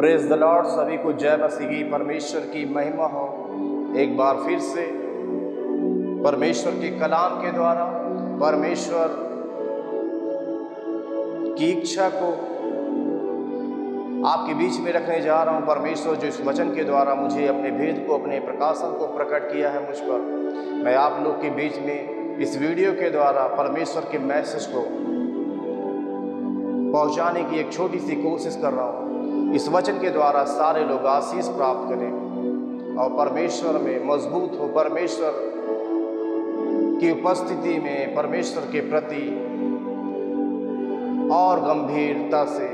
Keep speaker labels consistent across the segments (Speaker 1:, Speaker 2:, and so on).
Speaker 1: Praise the Lord. सभी को जय मसीह की परमेश्वर की महिमा हो। एक बार फिर से परमेश्वर के कलाम के द्वारा परमेश्वर की इच्छा को आपके बीच में रखने जा रहा हूं। परमेश्वर जो इस वचन के द्वारा मुझे अपने भेद को, अपने प्रकाशन को प्रकट किया है मुझ पर, मैं आप लोग के बीच में इस वीडियो के द्वारा परमेश्वर के मैसेज को पहुंचाने की एक छोटी सी कोशिश कर रहा हूं। इस वचन के द्वारा सारे लोग आशीष प्राप्त करें और परमेश्वर में मजबूत हो, परमेश्वर की उपस्थिति में परमेश्वर के प्रति और गंभीरता से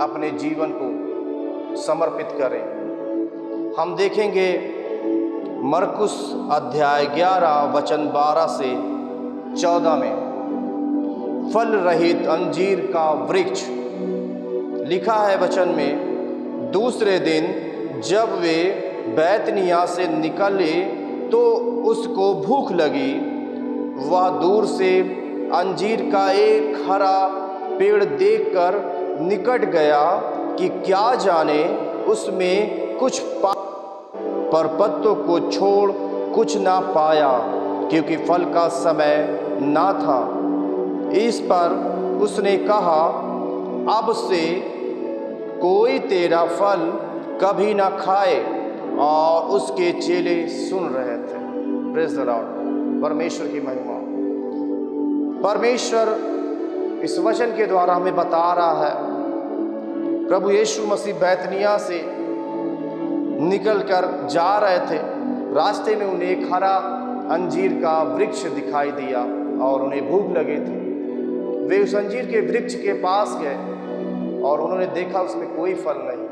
Speaker 1: अपने जीवन को समर्पित करें। हम देखेंगे मरकुस अध्याय 11 वचन 12 से 14 में फल रहित अंजीर का वृक्ष लिखा है। वचन में दूसरे दिन जब वे बैतनिय्याह से निकले तो उसको भूख लगी। वह दूर से अंजीर का एक हरा पेड़ देखकर निकट गया कि क्या जाने उसमें कुछ पर पत्तों को छोड़ कुछ ना पाया, क्योंकि फल का समय ना था। इस पर उसने कहा, अब से कोई तेरा फल कभी ना खाए। और उसके चेले सुन रहे थे। Praise the Lord. परमेश्वर की महिमा। परमेश्वर इस वचन के द्वारा हमें बता रहा है, प्रभु यीशु मसीह बैतनिय्याह से निकलकर जा रहे थे। रास्ते में उन्हें एक हरा अंजीर का वृक्ष दिखाई दिया और उन्हें भूख लगी थी। वे उस अंजीर के वृक्ष के पास गए और उन्होंने देखा उसमें कोई फल नहीं।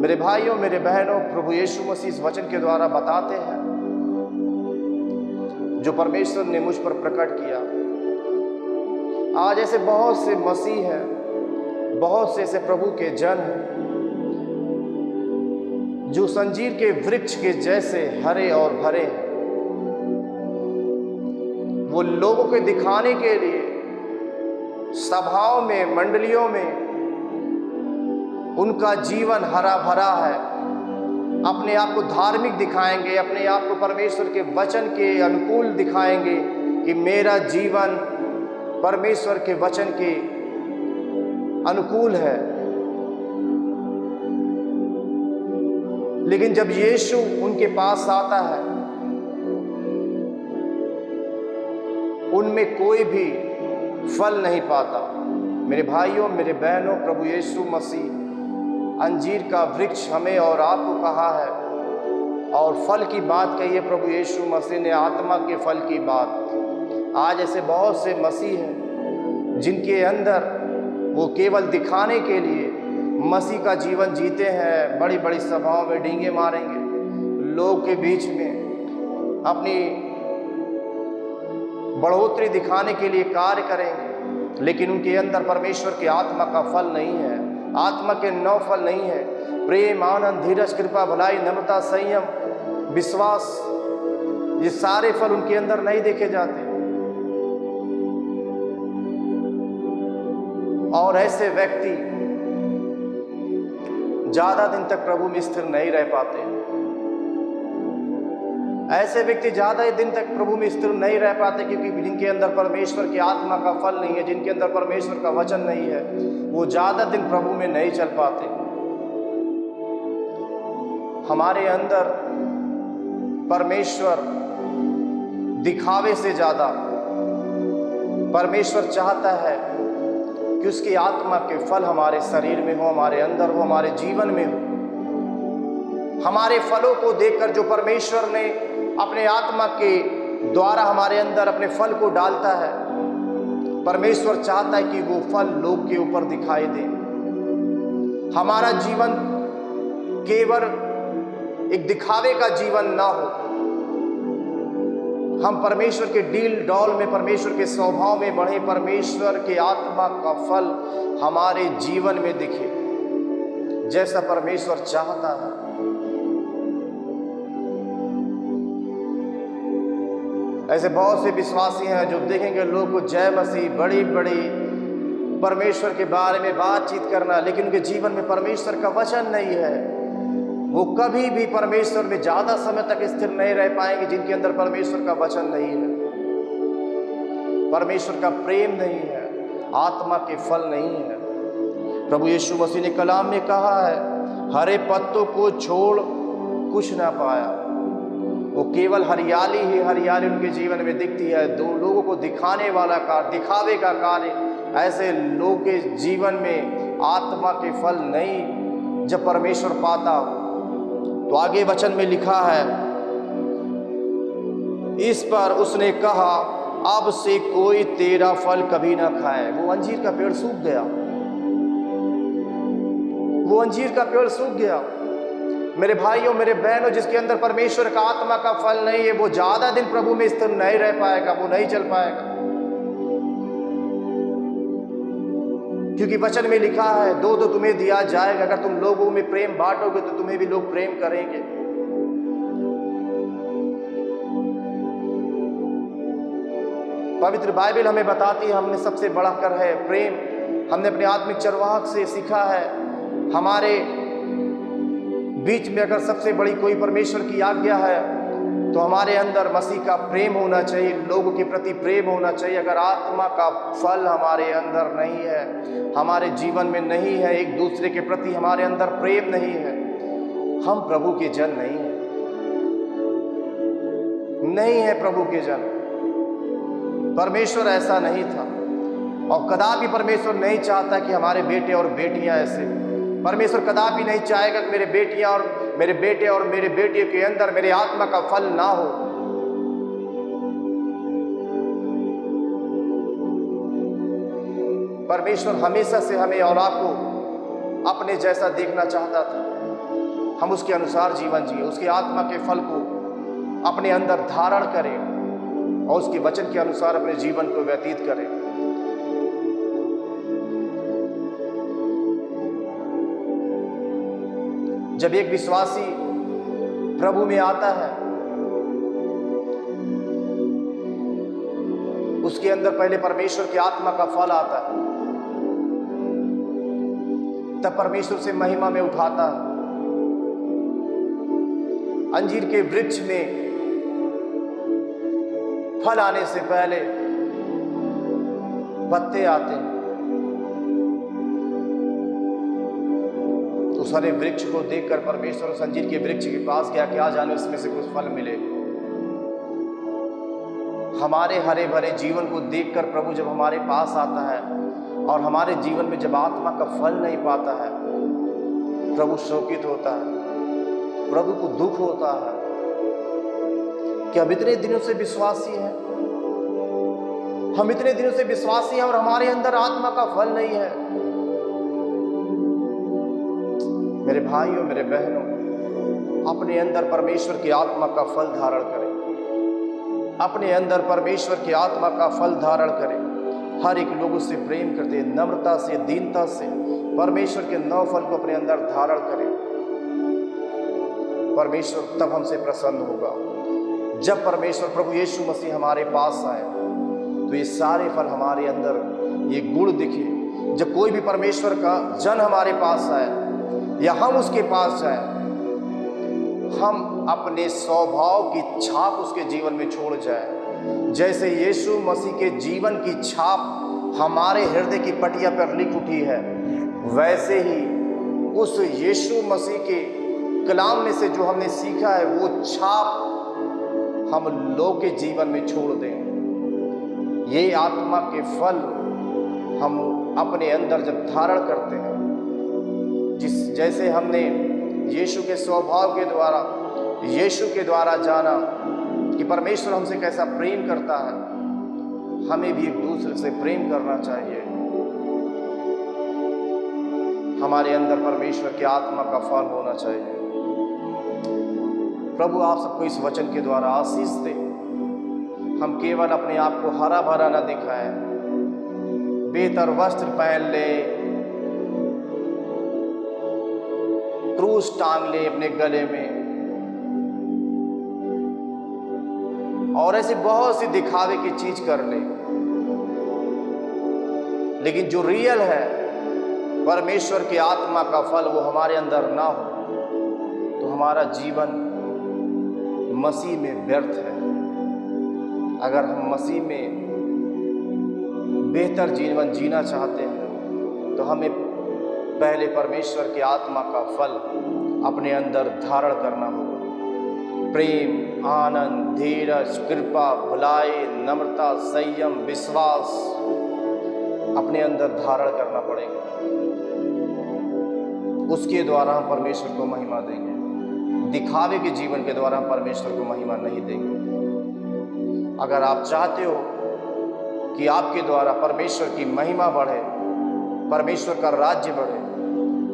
Speaker 1: मेरे भाइयों, मेरे बहनों, प्रभु यीशु मसीह इस वचन के द्वारा बताते हैं जो परमेश्वर ने मुझ पर प्रकट किया। आज ऐसे बहुत से मसीह हैं, बहुत से ऐसे प्रभु के जन हैं जो अंजीर के वृक्ष के जैसे हरे और भरे हैं। वो लोगों को दिखाने के लिए सभाओं में, मंडलियों में उनका जीवन हरा भरा है। अपने आप को धार्मिक दिखाएंगे, अपने आप को परमेश्वर के वचन के अनुकूल दिखाएंगे कि मेरा जीवन परमेश्वर के वचन के अनुकूल है। लेकिन जब यीशु उनके पास आता है, उनमें कोई भी फल नहीं पाता। मेरे भाइयों, मेरे बहनों, प्रभु यीशु मसीह अंजीर का वृक्ष हमें और आपको कहा है और फल की बात कही है। प्रभु यीशु मसीह ने आत्मा के फल की बात। आज ऐसे बहुत से मसीह हैं जिनके अंदर वो केवल दिखाने के लिए मसीह का जीवन जीते हैं। बड़ी बड़ी सभाओं में डींगे मारेंगे, लोग के बीच में अपनी बढ़ोतरी दिखाने के लिए कार्य करेंगे, लेकिन उनके अंदर परमेश्वर की आत्मा का फल नहीं है। आत्मा के 9 फल नहीं है। प्रेम, आनंद, धीरज, कृपा, भलाई, नम्रता, संयम, विश्वास, ये सारे फल उनके अंदर नहीं देखे जाते। और ऐसे व्यक्ति ज्यादा दिन तक प्रभु में स्थिर नहीं रह पाते। ऐसे व्यक्ति ज्यादा दिन तक प्रभु में स्थिर नहीं रह पाते, क्योंकि जिनके अंदर परमेश्वर की आत्मा का फल नहीं है, जिनके अंदर परमेश्वर का वचन नहीं है, वो ज्यादा दिन प्रभु में नहीं चल पाते। हमारे अंदर परमेश्वर दिखावे से ज्यादा परमेश्वर चाहता है कि उसकी आत्मा के फल हमारे शरीर में हो, हमारे अंदर हो, हमारे जीवन में हो। हमारे फलों को देखकर जो परमेश्वर ने अपने आत्मा के द्वारा हमारे अंदर अपने फल को डालता है, परमेश्वर चाहता है कि वो फल लोग के ऊपर दिखाई दे। हमारा जीवन केवल एक दिखावे का जीवन ना हो। हम परमेश्वर के डील डॉल में, परमेश्वर के स्वभाव में बढ़े, परमेश्वर के आत्मा का फल हमारे जीवन में दिखे जैसा परमेश्वर चाहता है। ऐसे बहुत से विश्वासी हैं जो देखेंगे लोग को जय मसीह, बड़ी बड़ी परमेश्वर के बारे में बातचीत करना, लेकिन उनके जीवन में परमेश्वर का वचन नहीं है, वो कभी भी परमेश्वर में ज़्यादा समय तक स्थिर नहीं रह पाएंगे जिनके अंदर परमेश्वर का वचन नहीं है, परमेश्वर का प्रेम नहीं है, आत्मा के फल नहीं है। प्रभु यीशु मसीह ने कलाम में कहा है, हरे पत्तों को छोड़ कुछ ना पाया। वो केवल हरियाली ही हरियाली उनके जीवन में दिखती है। दो लोगों को दिखाने वाला कार्य, दिखावे का कार्य, ऐसे लोगों के जीवन में आत्मा के फल नहीं जब परमेश्वर पाता। तो आगे वचन में लिखा है, इस पर उसने कहा, अब से कोई तेरा फल कभी ना खाए। वो अंजीर का पेड़ सूख गया, वो अंजीर का पेड़ सूख गया। मेरे भाइयों, मेरे बहनों, जिसके अंदर परमेश्वर का आत्मा का फल नहीं है, वो ज्यादा दिन प्रभु में स्थिर नहीं रह पाएगा, वो नहीं चल पाएगा। क्योंकि वचन में लिखा है, दो दो तुम्हें दिया जाएगा। अगर तुम लोगों में प्रेम बांटोगे तो तुम्हें भी लोग प्रेम करेंगे। पवित्र बाइबल हमें बताती है, हमने सबसे बड़ा कर है प्रेम। हमने अपने आत्मिक चरवाहक से सीखा है। हमारे बीच में अगर सबसे बड़ी कोई परमेश्वर की आज्ञा है तो हमारे अंदर मसीह का प्रेम होना चाहिए, लोगों के प्रति प्रेम होना चाहिए। अगर आत्मा का फल हमारे अंदर नहीं है, हमारे जीवन में नहीं है, एक दूसरे के प्रति हमारे अंदर प्रेम नहीं है, हम प्रभु के जन नहीं है प्रभु के जन। परमेश्वर ऐसा नहीं था और कदापि परमेश्वर नहीं चाहता कि हमारे बेटे और बेटियां ऐसे। परमेश्वर कदापि नहीं चाहेगा कि मेरे बेटियां और मेरे बेटे और मेरे बेटियों के अंदर मेरे आत्मा का फल ना हो। परमेश्वर हमेशा से हमें और आपको अपने जैसा देखना चाहता था। हम उसके अनुसार जीवन जिए, उसके आत्मा के फल को अपने अंदर धारण करें और उसके वचन के अनुसार अपने जीवन को व्यतीत करें। जब एक विश्वासी प्रभु में आता है, उसके अंदर पहले परमेश्वर की आत्मा का फल आता है, तब परमेश्वर से महिमा में उठाता है। अंजीर के वृक्ष में फल आने से पहले पत्ते आते हैं। उस हरे वृक्ष को देखकर परमेश्वर उस अंजीर के वृक्ष के पास गया, क्या जाने उसमें से कुछ फल मिले। हमारे हरे भरे जीवन को देखकर प्रभु जब हमारे पास आता है और हमारे जीवन में जब आत्मा का फल नहीं पाता है, प्रभु शोकित होता है, प्रभु को दुख होता है कि हम इतने दिनों से विश्वासी हैं, हम इतने दिनों से विश्वासी हैं और हमारे अंदर आत्मा का फल नहीं है। मेरे भाइयों, मेरे बहनों, अपने अंदर परमेश्वर की आत्मा का फल धारण करें, अपने अंदर परमेश्वर की आत्मा का फल धारण करें। हर एक लोगों से प्रेम करते, नम्रता से, दीनता से परमेश्वर के 9 फल को अपने अंदर धारण करें। परमेश्वर तब हमसे प्रसन्न होगा जब परमेश्वर प्रभु यीशु मसीह हमारे पास आए तो ये सारे फल हमारे अंदर, ये गुण दिखे। जब कोई भी परमेश्वर का जन हमारे पास आए या हम उसके पास जाए, हम अपने स्वभाव की छाप उसके जीवन में छोड़ जाए। जैसे यीशु मसीह के जीवन की छाप हमारे हृदय की पटिया पर लिख उठी है, वैसे ही उस यीशु मसीह के कलाम में से जो हमने सीखा है वो छाप हम लोग के जीवन में छोड़ दें। ये आत्मा के फल हम अपने अंदर जब धारण करते हैं, जैसे हमने यीशु के स्वभाव के द्वारा, यीशु के द्वारा जाना कि परमेश्वर हमसे कैसा प्रेम करता है, हमें भी एक दूसरे से प्रेम करना चाहिए। हमारे अंदर परमेश्वर की आत्मा का फल होना चाहिए। प्रभु आप सबको इस वचन के द्वारा आशीष दे। हम केवल अपने आप को हरा भरा न दिखाएं, बेहतर वस्त्र पहन ले, क्रूस टांग ले अपने गले में और ऐसी बहुत सी दिखावे की चीज कर ले, लेकिन जो रियल है परमेश्वर की आत्मा का फल वो हमारे अंदर ना हो तो हमारा जीवन मसीह में व्यर्थ है। अगर हम मसीह में बेहतर जीवन जीना चाहते हैं तो हमें पहले परमेश्वर की आत्मा का फल अपने अंदर धारण करना होगा। प्रेम, आनंद, धीरज, कृपा, भलाई, नम्रता, संयम, विश्वास अपने अंदर धारण करना पड़ेगा। उसके द्वारा हम परमेश्वर को महिमा देंगे। दिखावे के जीवन के द्वारा हम परमेश्वर को महिमा नहीं देंगे। अगर आप चाहते हो कि आपके द्वारा परमेश्वर की महिमा बढ़े, परमेश्वर का राज्य बढ़े,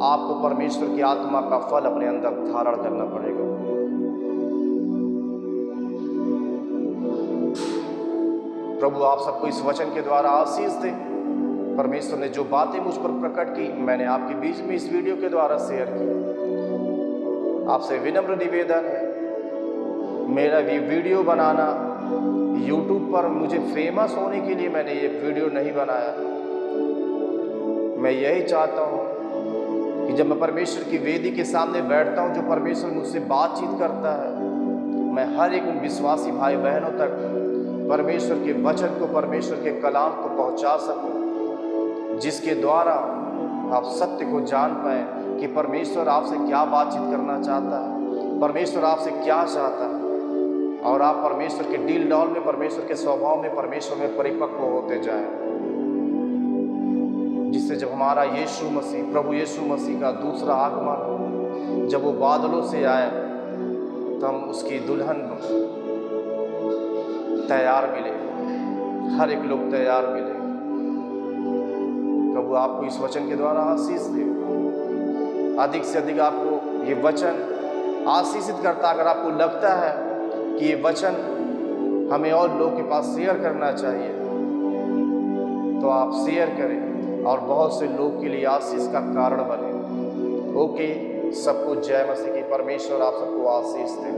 Speaker 1: आपको परमेश्वर की आत्मा का फल अपने अंदर धारण करना पड़ेगा। प्रभु आप सबको इस वचन के द्वारा आशीष दे। परमेश्वर ने जो बातें मुझ पर प्रकट की मैंने आपके बीच में इस वीडियो के द्वारा शेयर की। आपसे विनम्र निवेदन है, मेरा भी वीडियो बनाना YouTube पर मुझे फेमस होने के लिए मैंने ये वीडियो नहीं बनाया। मैं यही चाहता हूँ कि जब मैं परमेश्वर की वेदी के सामने बैठता हूँ, जो परमेश्वर मुझसे बातचीत करता है, मैं हर एक उन विश्वासी भाई बहनों तक परमेश्वर के वचन को, परमेश्वर के कलाम को पहुँचा सकूँ, जिसके द्वारा आप सत्य को जान पाएँ कि परमेश्वर आपसे क्या बातचीत करना चाहता है, परमेश्वर आपसे क्या चाहता है, और आप परमेश्वर के डील डॉल में, परमेश्वर के स्वभाव में, परमेश्वर में परिपक्व होते जाएं, जिससे जब हमारा यीशु मसीह, प्रभु यीशु मसीह का दूसरा आगमन हो, जब वो बादलों से आए तो हम उसकी दुल्हन तैयार मिले, हर एक लोग तैयार मिले। प्रभु आपको इस वचन के द्वारा आशीष दे, अधिक से अधिक आपको ये वचन आशीषित करता। अगर आपको लगता है कि ये वचन हमें और लोगों के पास शेयर करना चाहिए तो आप शेयर करें और बहुत से लोग के लिए आशीष का कारण बने। ओके, सबको जय मसीह की। परमेश्वर आप सबको आशीष दे।